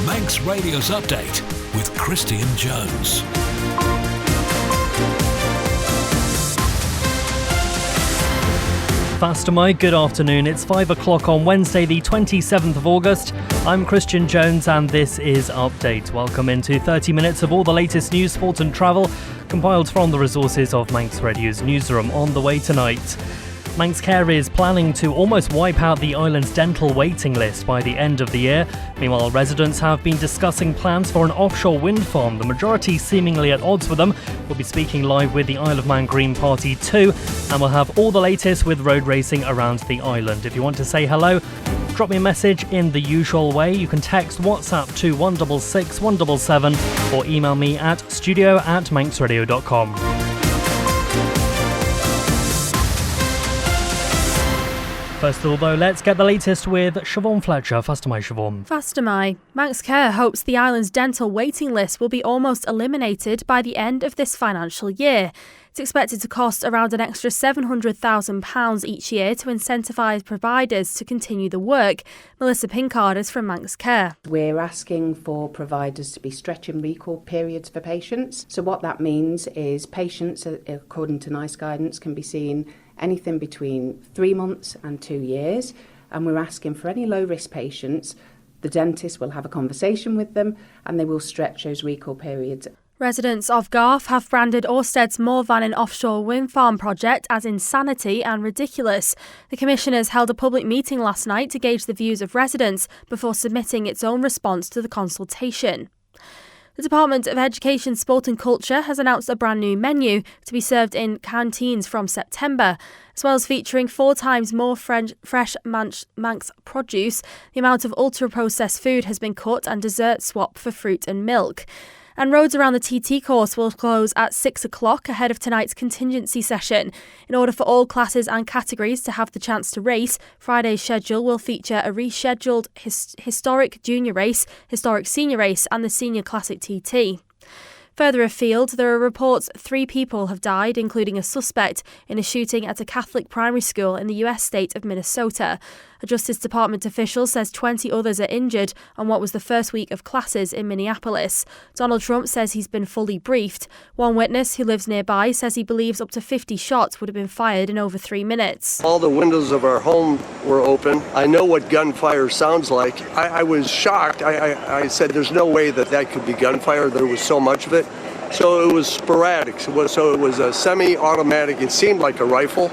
Manx Radio's Update with Christian Jones. Fastermy, good afternoon. It's 5 o'clock on Wednesday, the 27th of August. I'm Christian Jones and this is Update. Welcome into 30 minutes of all the latest news, sport and travel, compiled from the resources of Manx Radio's newsroom. On the way tonight, Manx Care is planning to almost wipe out the island's dental waiting list by the end of the year. Meanwhile, residents have been discussing plans for an offshore wind farm, the majority seemingly at odds with them. We'll be speaking live with the Isle of Man Green Party too, and we'll have all the latest with road racing around the island. If you want to say hello, drop me a message in the usual way. You can text WhatsApp to 166 177 or email me at studio@manxradio.com. First of all, though, let's get the latest with Siobhan Fletcher. Fastermy, Siobhan. Fastermy. Manx Care hopes the island's dental waiting list will be almost eliminated by the end of this financial year. It's expected to cost around an extra £700,000 each year to incentivise providers to continue the work. Melissa Pinkard is from Manx Care. We're asking for providers to be stretching recall periods for patients. So what that means is patients, according to NICE guidance, can be seen anything between 3 months and 2 years. And we're asking for any low-risk patients, the dentist will have a conversation with them and they will stretch those recall periods. Residents of Garth have branded Orsted's Morvannin offshore wind farm project as insanity and ridiculous. The commissioners held a public meeting last night to gauge the views of residents before submitting its own response to the consultation. The Department of Education, Sport and Culture has announced a brand new menu to be served in canteens from September. As well as featuring 4 times more fresh Manx produce, the amount of ultra-processed food has been cut and desserts swapped for fruit and milk. And roads around the TT course will close at 6 o'clock ahead of tonight's contingency session. In order for all classes and categories to have the chance to race, Friday's schedule will feature a rescheduled historic junior race, historic senior race and the senior classic TT. Further afield, there are reports 3 people have died, including a suspect, in a shooting at a Catholic primary school in the US state of Minnesota. A Justice Department official says 20 others are injured on what was the first week of classes in Minneapolis. Donald Trump says he's been fully briefed. One witness who lives nearby says he believes up to 50 shots would have been fired in over 3 minutes. All the windows of our home were open. I know what gunfire sounds like. I was shocked. I said there's no way that could be gunfire. There was so much of it. So it was sporadic. So it was a semi-automatic. It seemed like a rifle.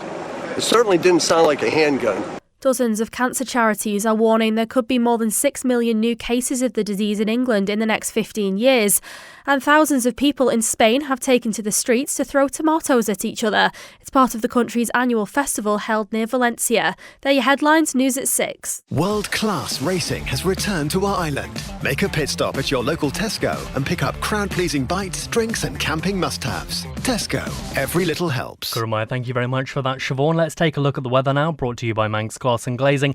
It certainly didn't sound like a handgun. Dozens of cancer charities are warning there could be more than 6 million new cases of the disease in England in the next 15 years. And thousands of people in Spain have taken to the streets to throw tomatoes at each other. It's part of the country's annual festival held near Valencia. They're your headlines, news at 6. World-class racing has returned to our island. Make a pit stop at your local Tesco and pick up crowd-pleasing bites, drinks and camping must-haves. Tesco, every little helps. Gurumaya, thank you very much for that, Siobhan. Let's take a look at the weather now, brought to you by Manx Glass and Glazing.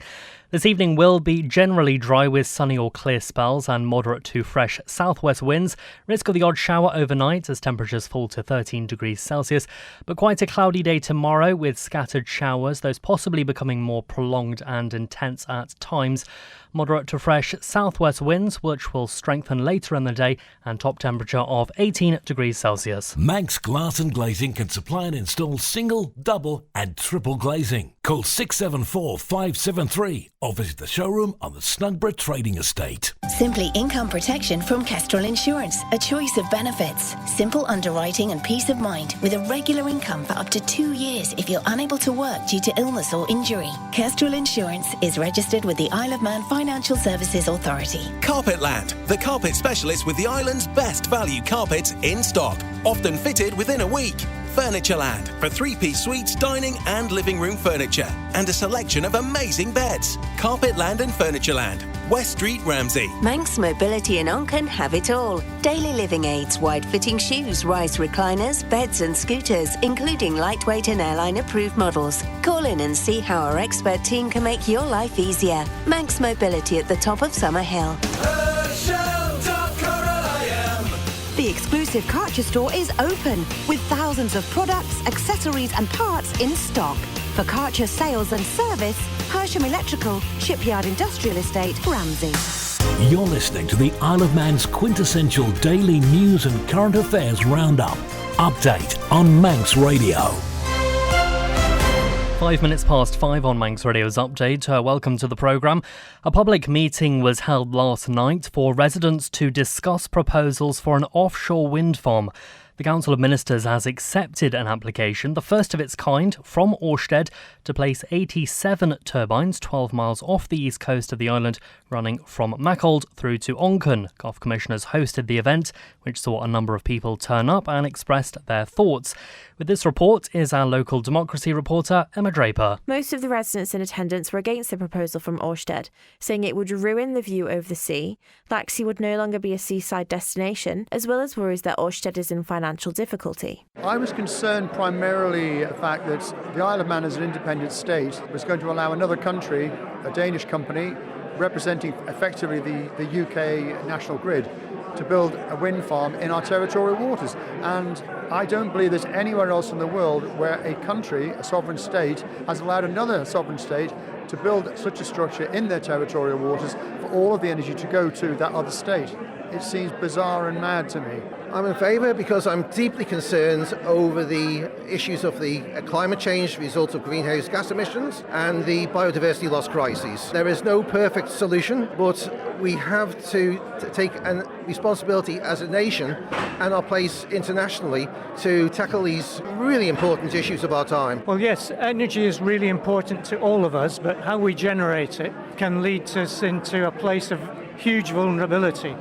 This evening will be generally dry with sunny or clear spells and moderate to fresh southwest winds. Risk of the odd shower overnight as temperatures fall to 13 degrees Celsius. But quite a cloudy day tomorrow with scattered showers, those possibly becoming more prolonged and intense at times. Moderate to fresh southwest winds, which will strengthen later in the day, and top temperature of 18 degrees Celsius. Manx Glass and Glazing can supply and install single, double and triple glazing. Call 674 573 or visit the showroom on the Snugborough Trading Estate. Simply income protection from Kestrel Insurance. A choice of benefits. Simple underwriting and peace of mind with a regular income for up to 2 years if you're unable to work due to illness or injury. Kestrel Insurance is registered with the Isle of Man Financial Services Authority. Carpetland, the carpet specialist with the island's best value carpets in stock, often fitted within a week. Furnitureland for 3-piece suites, dining and living room furniture, and a selection of amazing beds. Carpetland and Furnitureland, West Street, Ramsey. Manx Mobility and Onken have it all. Daily living aids, wide-fitting shoes, rise recliners, beds and scooters, including lightweight and airline-approved models. Call in and see how our expert team can make your life easier. Manx Mobility at the top of Summer Hill. The exclusive Karcher store is open with thousands of products, accessories and parts in stock. For Karcher sales and service, Hersham Electrical, Shipyard Industrial Estate, Ramsey. You're listening to the Isle of Man's quintessential daily news and current affairs roundup. Update on Manx Radio. 5 minutes past 5 on Manx Radio's Update. Welcome to the programme. A public meeting was held last night for residents to discuss proposals for an offshore wind farm. The Council of Ministers has accepted an application, the first of its kind, from Orsted to place 87 turbines 12 miles off the east coast of the island, running from Mackhold through to Onken. Gulf Commissioners hosted the event, which saw a number of people turn up and expressed their thoughts. With this report is our local democracy reporter, Emma Draper. Most of the residents in attendance were against the proposal from Orsted, saying it would ruin the view over the sea, Laxey would no longer be a seaside destination, as well as worries that Orsted is in financial difficulty. I was concerned primarily the fact that the Isle of Man as an independent state was going to allow another country, a Danish company, representing effectively the UK national grid, to build a wind farm in our territorial waters. And I don't believe there's anywhere else in the world where a country, a sovereign state, has allowed another sovereign state to build such a structure in their territorial waters for all of the energy to go to that other state. It seems bizarre and mad to me. I'm in favour because I'm deeply concerned over the issues of the climate change, result of greenhouse gas emissions and the biodiversity loss crises. There is no perfect solution, but we have to take a responsibility as a nation and our place internationally to tackle these really important issues of our time. Well, yes, energy is really important to all of us, but how we generate it can lead us into a place of huge vulnerability.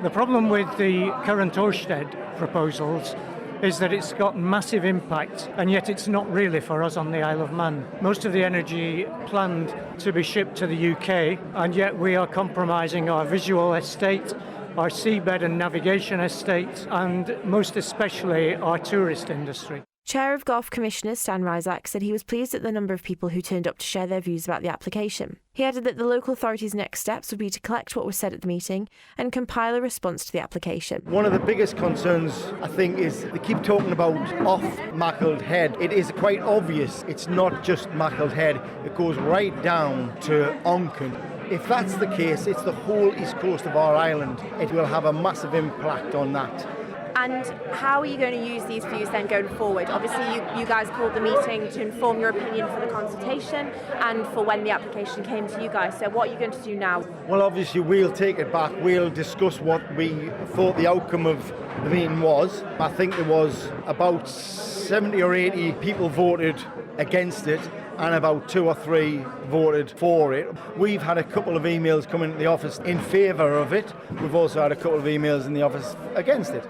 The problem with the current Orsted proposals is that it's got massive impact, and yet it's not really for us on the Isle of Man. Most of the energy planned to be shipped to the UK, and yet we are compromising our visual estate, our seabed and navigation estate, and most especially our tourist industry. Chair of Gulf Commissioners Stan Ryzak said he was pleased at the number of people who turned up to share their views about the application. He added that the local authorities' next steps would be to collect what was said at the meeting and compile a response to the application. One of the biggest concerns, I think, is they keep talking about off Mackhold Head. It is quite obvious it's not just Mackhold Head, it goes right down to Onken. If that's the case, it's the whole east coast of our island. It will have a massive impact on that. And how are you going to use these views then going forward? Obviously, you guys called the meeting to inform your opinion for the consultation and for when the application came to you guys. So what are you going to do now? Well, obviously, we'll take it back. We'll discuss what we thought the outcome of the meeting was. I think there was about 70 or 80 people voted against it, and about 2 or 3 voted for it. We've had a couple of emails come into the office in favour of it. We've also had a couple of emails in the office against it.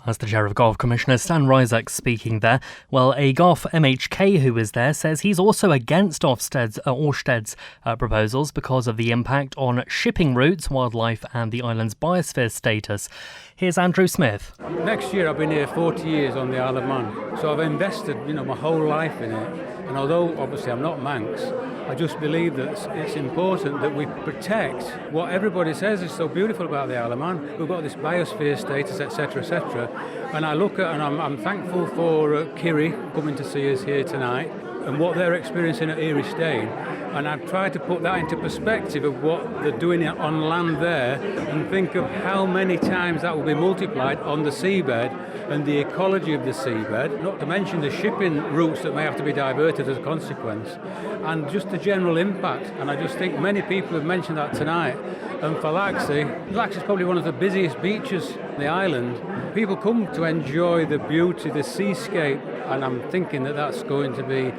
That's the Chair of Gulf Commissioners, Stan Ryzak, speaking there. Well, a Gulf MHK who was there says he's also against Orsted's proposals because of the impact on shipping routes, wildlife and the island's biosphere status. Here's Andrew Smith. Next year I've been here 40 years on the Isle of Man, so I've invested my whole life in it. And although obviously I'm not Manx, I just believe that it's important that we protect what everybody says is so beautiful about the Isle of Man. We've got this biosphere status, etc., etc. And I look at, and I'm thankful for Kiri coming to see us here tonight and what they're experiencing at Erie Stane. And I've tried to put that into perspective of what they're doing on land there and think of how many times that will be multiplied on the seabed and the ecology of the seabed, not to mention the shipping routes that may have to be diverted as a consequence, and just the general impact. And I just think many people have mentioned that tonight. And for Laxey is probably one of the busiest beaches on the island. People come to enjoy the beauty, the seascape, and I'm thinking that that's going to be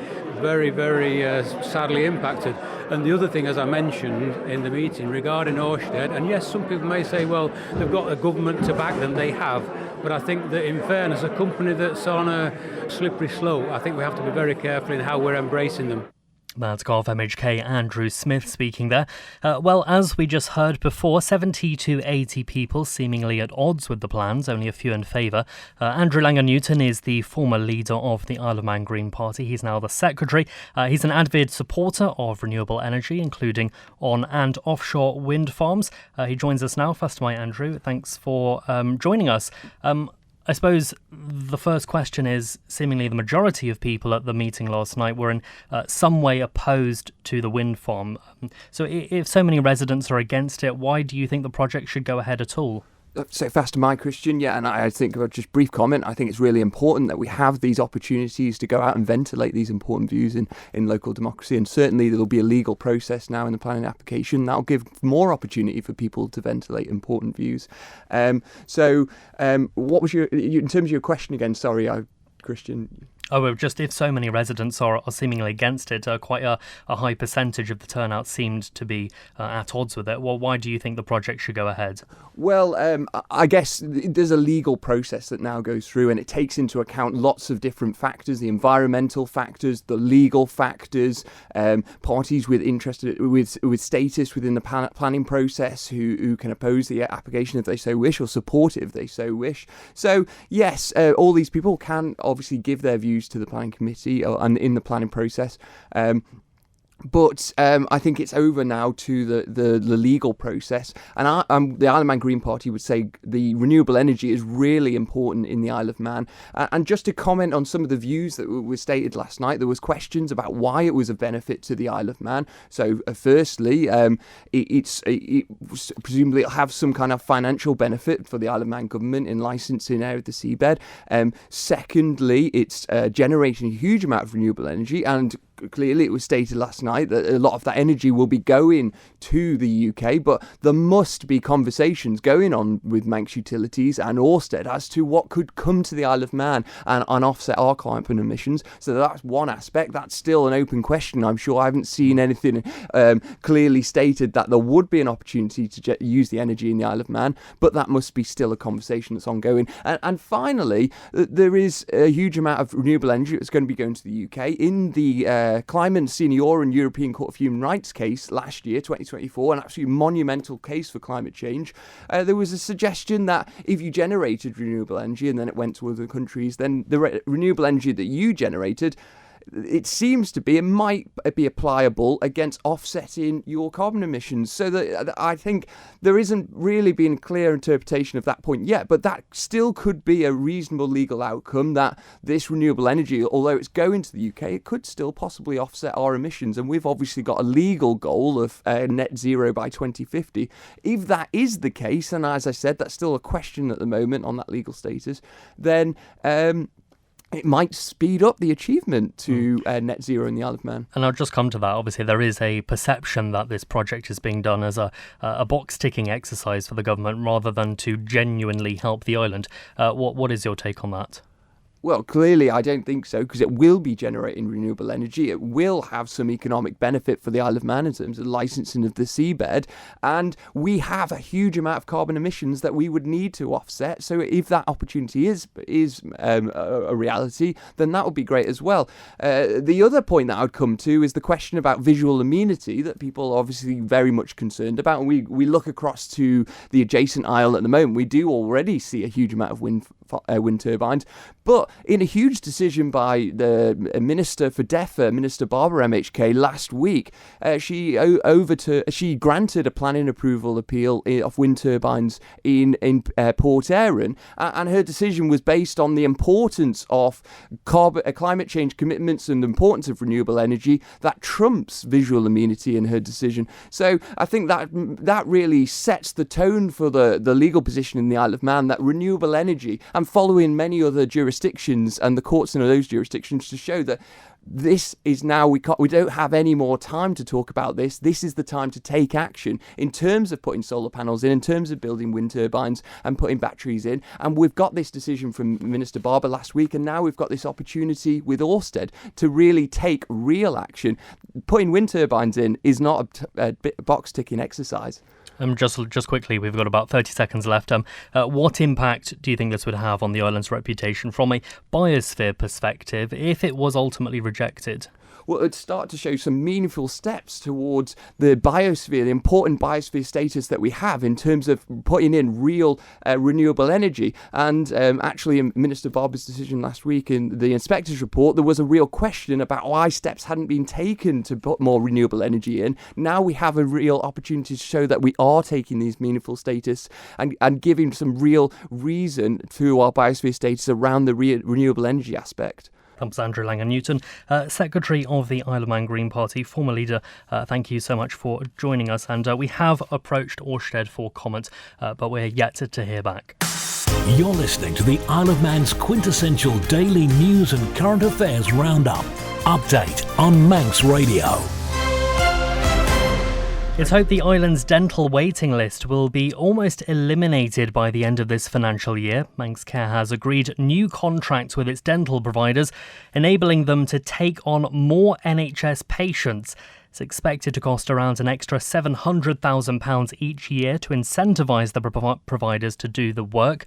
very, very sadly impacted. And the other thing, as I mentioned in the meeting regarding Orsted, and yes, some people may say, well, they've got a government to back them. They have. But I think that in fairness, a company that's on a slippery slope, I think we have to be very careful in how we're embracing them. That's Gulf MHK Andrew Smith speaking there. Well, as we just heard before, 70 to 80 people seemingly at odds with the plans, only a few in favour. Andrew Langer-Newton is the former leader of the Isle of Man Green Party. He's now the secretary. He's an avid supporter of renewable energy, including on and offshore wind farms. He joins us now. First of all, Andrew, thanks for joining us. I suppose the first question is, seemingly the majority of people at the meeting last night were in some way opposed to the wind farm. So if so many residents are against it, why do you think the project should go ahead at all? So fast to my Christian, yeah, and I think, just brief comment, I think it's really important that we have these opportunities to go out and ventilate these important views in local democracy, and certainly there'll be a legal process now in the planning application that'll give more opportunity for people to ventilate important views. What was in terms of your question again, sorry, Christian? Oh, well, just if so many residents are seemingly against it, quite a high percentage of the turnout seemed to be at odds with it. Well, why do you think the project should go ahead? Well, I guess there's a legal process that now goes through, and it takes into account lots of different factors: the environmental factors, the legal factors, parties with interest, with status within the planning process who can oppose the application if they so wish, or support it if they so wish. So yes, all these people can obviously give their views to the planning committee and in the planning process. But I think it's over now to the legal process. And the Isle of Man Green Party would say the renewable energy is really important in the Isle of Man. And just to comment on some of the views that were stated last night, there was questions about why it was a benefit to the Isle of Man. So firstly, it presumably it'll have some kind of financial benefit for the Isle of Man government in licensing out of the seabed. Secondly, it's generating a huge amount of renewable energy, and clearly it was stated last night that a lot of that energy will be going to the UK, but there must be conversations going on with Manx Utilities and Ørsted as to what could come to the Isle of Man and offset our carbon emissions. So that's one aspect. That's still an open question. I'm sure I haven't seen anything clearly stated that there would be an opportunity to use the energy in the Isle of Man, but that must be still a conversation that's ongoing. And finally, there is a huge amount of renewable energy that's going to be going to the UK. In the Climate Senior and European Court of Human Rights case last year, 2024, an absolutely monumental case for climate change, there was a suggestion that if you generated renewable energy and then it went to other countries, then the renewable energy that you generated, it seems to be, it might be applicable against offsetting your carbon emissions. So that I think there isn't really been a clear interpretation of that point yet, but that still could be a reasonable legal outcome, that this renewable energy, although it's going to the UK, it could still possibly offset our emissions. And we've obviously got a legal goal of net zero by 2050. If that is the case, and as I said, that's still a question at the moment on that legal status, then it might speed up the achievement to net zero in the Isle of Man. And I'll just come to that. Obviously, there is a perception that this project is being done as a box-ticking exercise for the government rather than to genuinely help the island. What is your take on that? Well, clearly I don't think so, because it will be generating renewable energy. It will have some economic benefit for the Isle of Man in terms of licensing of the seabed. And we have a huge amount of carbon emissions that we would need to offset. So if that opportunity is a reality, then that would be great as well. The other point that I would come to is the question about visual amenity that people are obviously very much concerned about. And we look across to the adjacent isle at the moment. We do already see a huge amount of wind turbines. But in a huge decision by the Minister for DEFRA, Minister Barbara MHK, last week, she granted a planning approval appeal of wind turbines in Port Erin, and her decision was based on the importance of climate change commitments and the importance of renewable energy that trumps visual amenity in her decision. So I think that really sets the tone for the legal position in the Isle of Man, that renewable energy, and following many other jurisdictions and the courts in those jurisdictions, to show that this is now, we don't have any more time to talk about this. This is the time to take action in terms of putting solar panels in terms of building wind turbines and putting batteries in. And we've got this decision from Minister Barber last week, and now we've got this opportunity with Ørsted to really take real action. Putting wind turbines in is not a box-ticking exercise. Just quickly, we've got about 30 seconds left. What impact do you think this would have on the island's reputation from a biosphere perspective if it was ultimately rejected? would start to show some meaningful steps towards the biosphere, the important biosphere status that we have in terms of putting in real renewable energy. And actually, in Minister Barber's decision last week in the inspector's report, there was a real question about why steps hadn't been taken to put more renewable energy in. Now we have a real opportunity to show that we are taking these meaningful status and giving some real reason to our biosphere status around the renewable energy aspect. That was Andrew Langer-Newton, Secretary of the Isle of Man Green Party, former leader. Thank you so much for joining us. And we have approached Orsted for comment, but we're yet to hear back. You're listening to the Isle of Man's quintessential daily news and current affairs roundup. Update on Manx Radio. It's hoped the island's dental waiting list will be almost eliminated by the end of this financial year. Manx Care has agreed new contracts with its dental providers, enabling them to take on more NHS patients. It's expected to cost around an extra £700,000 each year to incentivise the providers to do the work.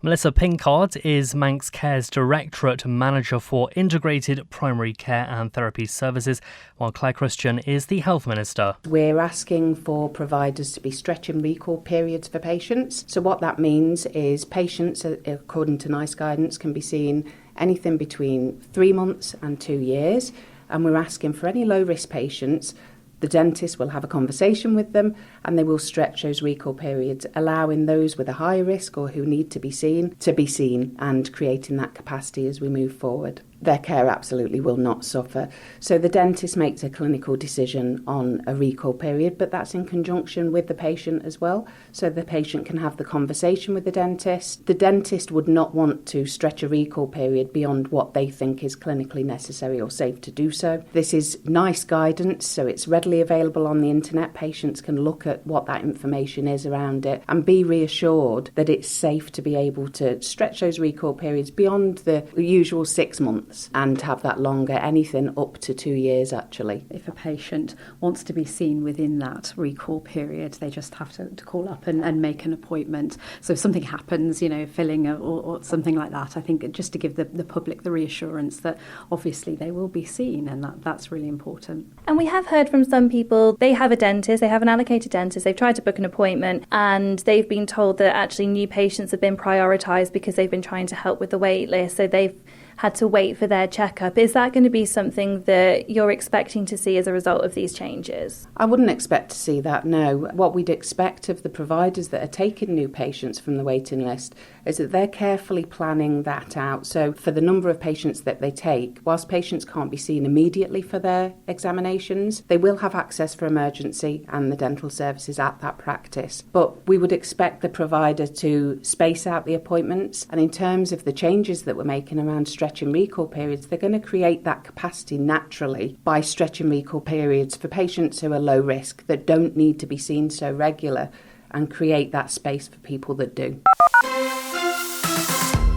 Melissa Pinkard is Manx Care's Directorate Manager for Integrated Primary Care and Therapy Services, while Claire Christian is the Health Minister. We're asking for providers to be stretch and recall periods for patients. So what that means is patients, according to NICE guidance, can be seen anything between 3 months and 2 years. And we're asking for any low-risk patients, the dentist will have a conversation with them and they will stretch those recall periods, allowing those with a higher risk or who need to be seen and creating that capacity as we move forward. Their care absolutely will not suffer. So the dentist makes a clinical decision on a recall period, but that's in conjunction with the patient as well. So the patient can have the conversation with the dentist. The dentist would not want to stretch a recall period beyond what they think is clinically necessary or safe to do so. This is NICE guidance, so it's readily available on the internet. Patients can look at what that information is around it and be reassured that it's safe to be able to stretch those recall periods beyond the usual 6 months. And have that longer, anything up to 2 years actually. If a patient wants to be seen within that recall period, they just have to call up and make an appointment. So if something happens, filling or something like that, I think just to give the public the reassurance that obviously they will be seen, and that's really important. And we have heard from some people, they have a dentist, they have an allocated dentist, they've tried to book an appointment and they've been told that actually new patients have been prioritised because they've been trying to help with the wait list, so they've had to wait for their checkup. Is that going to be something that you're expecting to see as a result of these changes? I wouldn't expect to see that, no. What we'd expect of the providers that are taking new patients from the waiting list is that they're carefully planning that out. So for the number of patients that they take, whilst patients can't be seen immediately for their examinations, they will have access for emergency and the dental services at that practice. But we would expect the provider to space out the appointments. And in terms of the changes that we're making around stretch and recall periods, they're going to create that capacity naturally by stretch and recall periods for patients who are low risk, that don't need to be seen so regular, and create that space for people that do.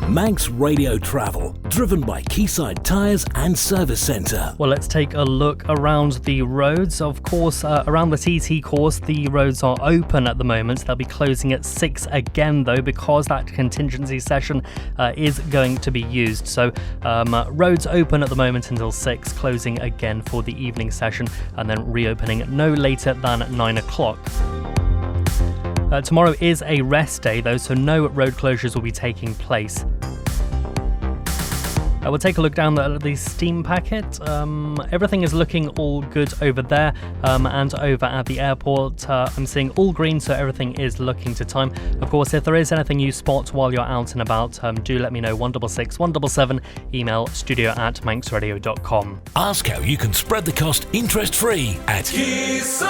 Manx Radio Travel, driven by Quayside Tyres and Service Centre. Well, let's take a look around the roads. Of course, around the TT course, the roads are open at the moment. They'll be closing at 6 again, though, because that contingency session is going to be used. So roads open at the moment until 6, closing again for the evening session, and then reopening no later than 9 o'clock. Tomorrow is a rest day, though, so no road closures will be taking place. We'll take a look down the steam packet. Everything is looking all good over there, and over at the airport I'm seeing all green, so everything is looking to time. Of course, if there is anything you spot while you're out and about, do let me know. 166 177, email studio@manxradio.com. Ask how you can spread the cost interest-free at Quayside.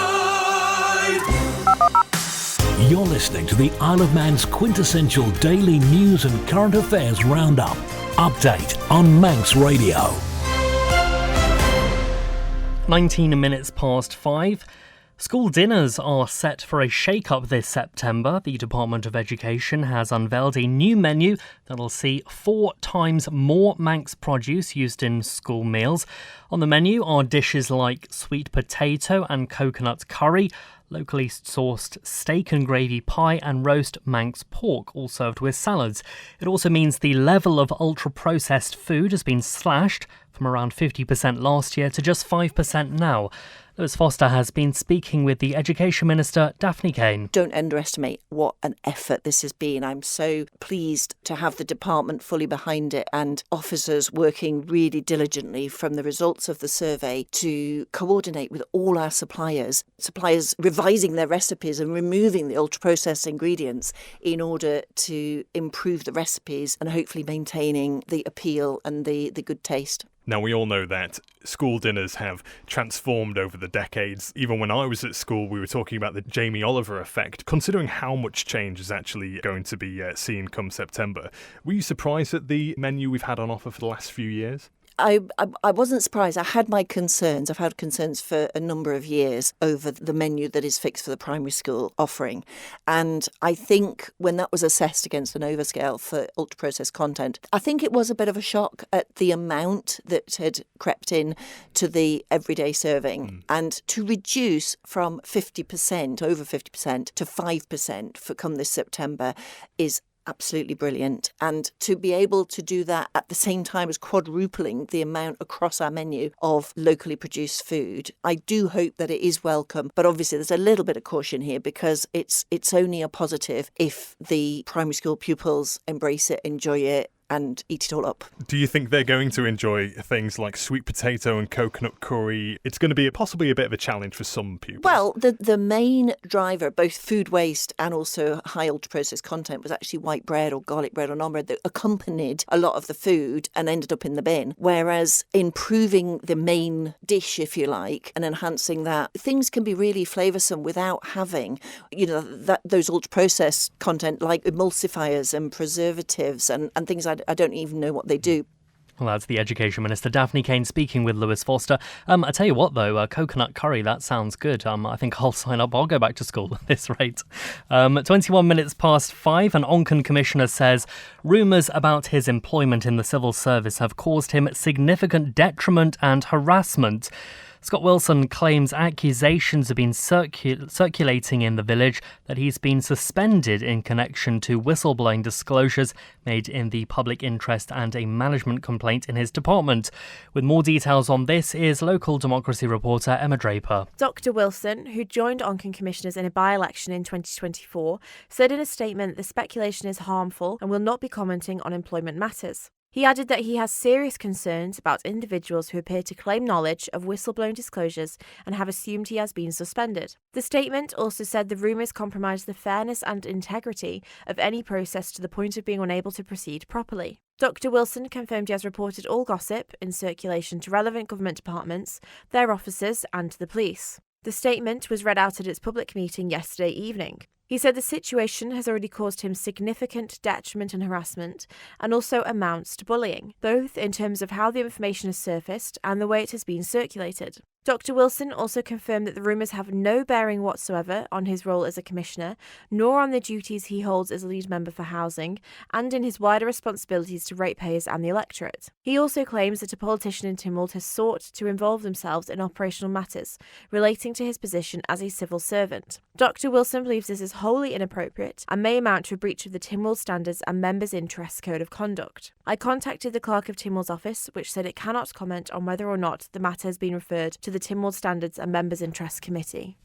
You're listening to the Isle of Man's quintessential daily news and current affairs roundup. Update on Manx Radio. 19 minutes past 5. School dinners are set for a shake-up this September. The Department of Education has unveiled a new menu that'll see 4 times more Manx produce used in school meals. On the menu are dishes like sweet potato and coconut curry, locally sourced steak and gravy pie and roast Manx pork, all served with salads. It also means the level of ultra-processed food has been slashed from around 50% last year to just 5% now. Lewis Foster has been speaking with the Education Minister, Daphne Kane. Don't underestimate what an effort this has been. I'm so pleased to have the department fully behind it and officers working really diligently from the results of the survey to coordinate with all our suppliers revising their recipes and removing the ultra-processed ingredients in order to improve the recipes and hopefully maintaining the appeal and the good taste. Now, we all know that school dinners have transformed over the decades. Even when I was at school, we were talking about the Jamie Oliver effect. Considering how much change is actually going to be seen come September, were you surprised at the menu we've had on offer for the last few years? I wasn't surprised. I had my concerns. I've had concerns for a number of years over the menu that is fixed for the primary school offering. And I think when that was assessed against an overscale for ultra-processed content, I think it was a bit of a shock at the amount that had crept in to the everyday serving. And to reduce from 50%, over 50%, to 5% for come this September is absolutely brilliant. And to be able to do that at the same time as quadrupling the amount across our menu of locally produced food, I do hope that it is welcome. But obviously there's a little bit of caution here because it's only a positive if the primary school pupils embrace it, enjoy it, and eat it all up. Do you think they're going to enjoy things like sweet potato and coconut curry? It's going to be possibly a bit of a challenge for some pupils. Well, the main driver, both food waste and also high ultra-processed content, was actually white bread or garlic bread or naan bread that accompanied a lot of the food and ended up in the bin. Whereas improving the main dish, if you like, and enhancing that, things can be really flavoursome without having, those ultra-processed content like emulsifiers and preservatives and things I don't even know what they do. Well, that's the Education Minister, Daphne Kane, speaking with Lewis Foster. I tell you what, though, coconut curry, that sounds good. I think I'll sign up. I'll go back to school at this rate. 21 minutes past 5, an Onken commissioner says rumours about his employment in the civil service have caused him significant detriment and harassment. Scott Wilson claims accusations have been circulating in the village that he's been suspended in connection to whistleblowing disclosures made in the public interest and a management complaint in his department. With more details on this is local democracy reporter Emma Draper. Dr Wilson, who joined Onken Commissioners in a by-election in 2024, said in a statement the speculation is harmful and will not be commenting on employment matters. He added that he has serious concerns about individuals who appear to claim knowledge of whistleblown disclosures and have assumed he has been suspended. The statement also said the rumours compromise the fairness and integrity of any process to the point of being unable to proceed properly. Dr Wilson confirmed he has reported all gossip in circulation to relevant government departments, their officers and to the police. The statement was read out at its public meeting yesterday evening. He said the situation has already caused him significant detriment and harassment and also amounts to bullying, both in terms of how the information has surfaced and the way it has been circulated. Dr Wilson also confirmed that the rumours have no bearing whatsoever on his role as a commissioner, nor on the duties he holds as a lead member for housing, and in his wider responsibilities to ratepayers and the electorate. He also claims that a politician in Tynwald has sought to involve themselves in operational matters relating to his position as a civil servant. Dr Wilson believes this is wholly inappropriate and may amount to a breach of the Tynwald Standards and Members' Interests Code of Conduct. I contacted the Clerk of Tynwald's office, which said it cannot comment on whether or not the matter has been referred to the Tynwald Standards and Members' Interests Committee.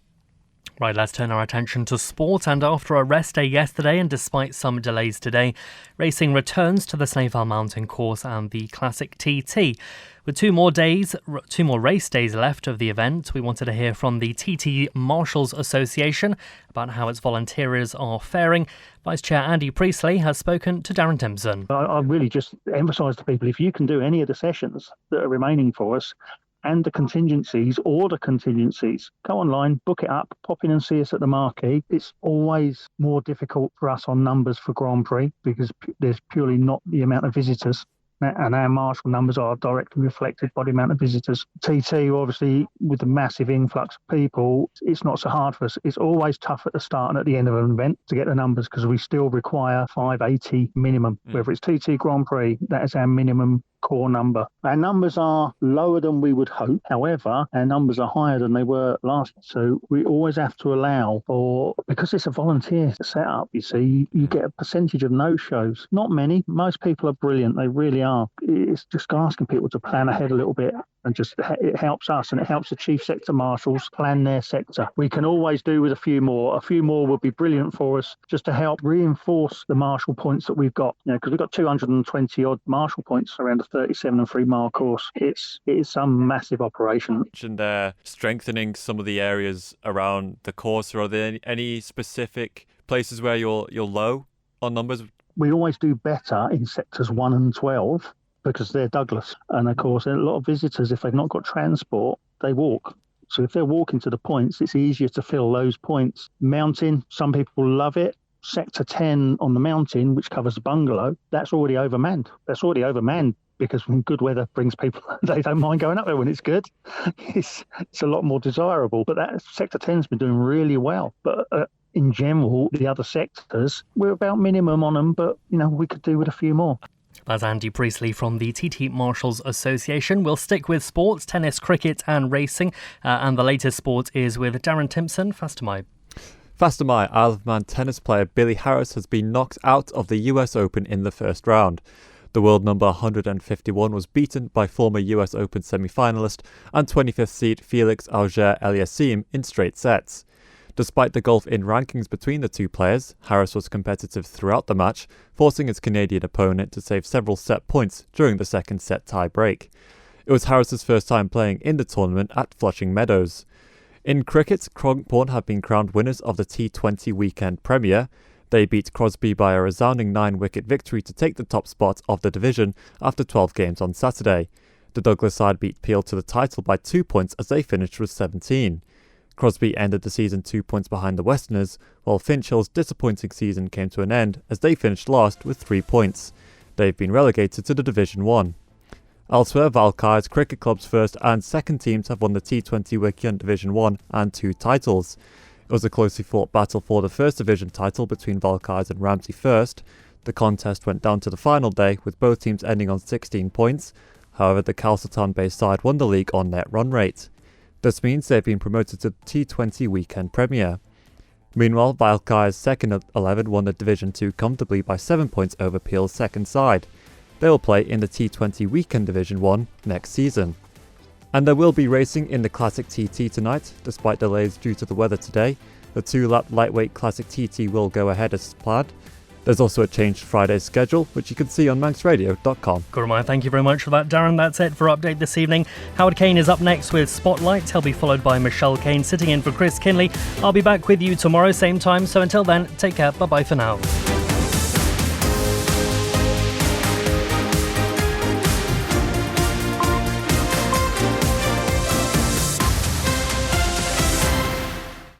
Right, let's turn our attention to sport. And after a rest day yesterday and despite some delays today, racing returns to the Snaefell Mountain Course and the Classic TT. With two more race days left of the event, we wanted to hear from the TT Marshals Association about how its volunteers are faring. Vice Chair Andy Priestley has spoken to Darren Timpson. I really just emphasise to people, if you can do any of the sessions that are remaining for us, and the contingencies, go online, book it up, pop in and see us at the marquee. It's always more difficult for us on numbers for Grand Prix because there's purely not the amount of visitors. And our marshal numbers are directly reflected by the amount of visitors. TT, obviously, with the massive influx of people, it's not so hard for us. It's always tough at the start and at the end of an event to get the numbers because we still require 580 minimum. Whether it's TT Grand Prix, that is our minimum core number. Our numbers are lower than we would hope. However, our numbers are higher than they were last. So we always have to allow for, because it's a volunteer setup, you see, you get a percentage of no-shows. Not many. Most people are brilliant. They really are. It's just asking people to plan ahead a little bit, and just it helps us and it helps the chief sector marshals plan their sector. We can always do with a few more. A few more would be brilliant for us, just to help reinforce the marshal points that we've got. Because we've got 220 odd marshal points around a 37 and 3 mile course. It is some massive operation. And they're strengthening some of the areas around the course. Are there any specific places where you're low on numbers? We always do better in sectors 1 and 12 because they're Douglas. And of course, a lot of visitors, if they've not got transport, they walk. So if they're walking to the points, it's easier to fill those points. Mountain, some people love it. Sector 10 on the mountain, which covers the bungalow, that's already overmanned. Because when good weather brings people, they don't mind going up there when it's good. It's a lot more desirable. But that Sector 10's been doing really well. But in general, the other sectors, we're about minimum on them, but we could do with a few more. That's Andy Priestley from the TT Marshals Association. We'll stick with sports, tennis, cricket and racing. And the latest sport is with Darren Timpson. Faster My. Isle of Man tennis player Billy Harris has been knocked out of the US Open in the first round. The world number 151 was beaten by former US Open semi-finalist and 25th seed Felix Auger-Aliassime in straight sets. Despite the gulf in rankings between the two players, Harris was competitive throughout the match, forcing his Canadian opponent to save several set points during the second set tie break. It was Harris's first time playing in the tournament at Flushing Meadows. In cricket, Cronkbourne have been crowned winners of the T20 Weekend Premier. They beat Crosby by a resounding 9-wicket victory to take the top spot of the division after 12 games on Saturday. The Douglas side beat Peel to the title by 2 points as they finished with 17. Crosby ended the season 2 points behind the Westerners, while Finch Hill's disappointing season came to an end as they finished last with 3 points. They've been relegated to the Division 1. Elsewhere, Valkyries Cricket Club's first and second teams have won the T20 Weekend Division 1 and 2 titles. It was a closely fought battle for the first division title between Valkyries and Ramsey First. The contest went down to the final day with both teams ending on 16 points. However, the Calcutta-based side won the league on net run rate. This means they've been promoted to the T20 Weekend Premier. Meanwhile, Valkyries' second 11 won the Division 2 comfortably by 7 points over Peel's second side. They will play in the T20 Weekend Division 1 next season. And there will be racing in the Classic TT tonight, despite delays due to the weather today. The 2-lap lightweight Classic TT will go ahead as planned. There's also a changed Friday schedule, which you can see on manxradio.com. Gurumai, thank you very much for that, Darren. That's it for Update this evening. Howard Kane is up next with Spotlight. He'll be followed by Michelle Kane sitting in for Chris Kinley. I'll be back with you tomorrow, same time. So until then, take care. Bye-bye for now.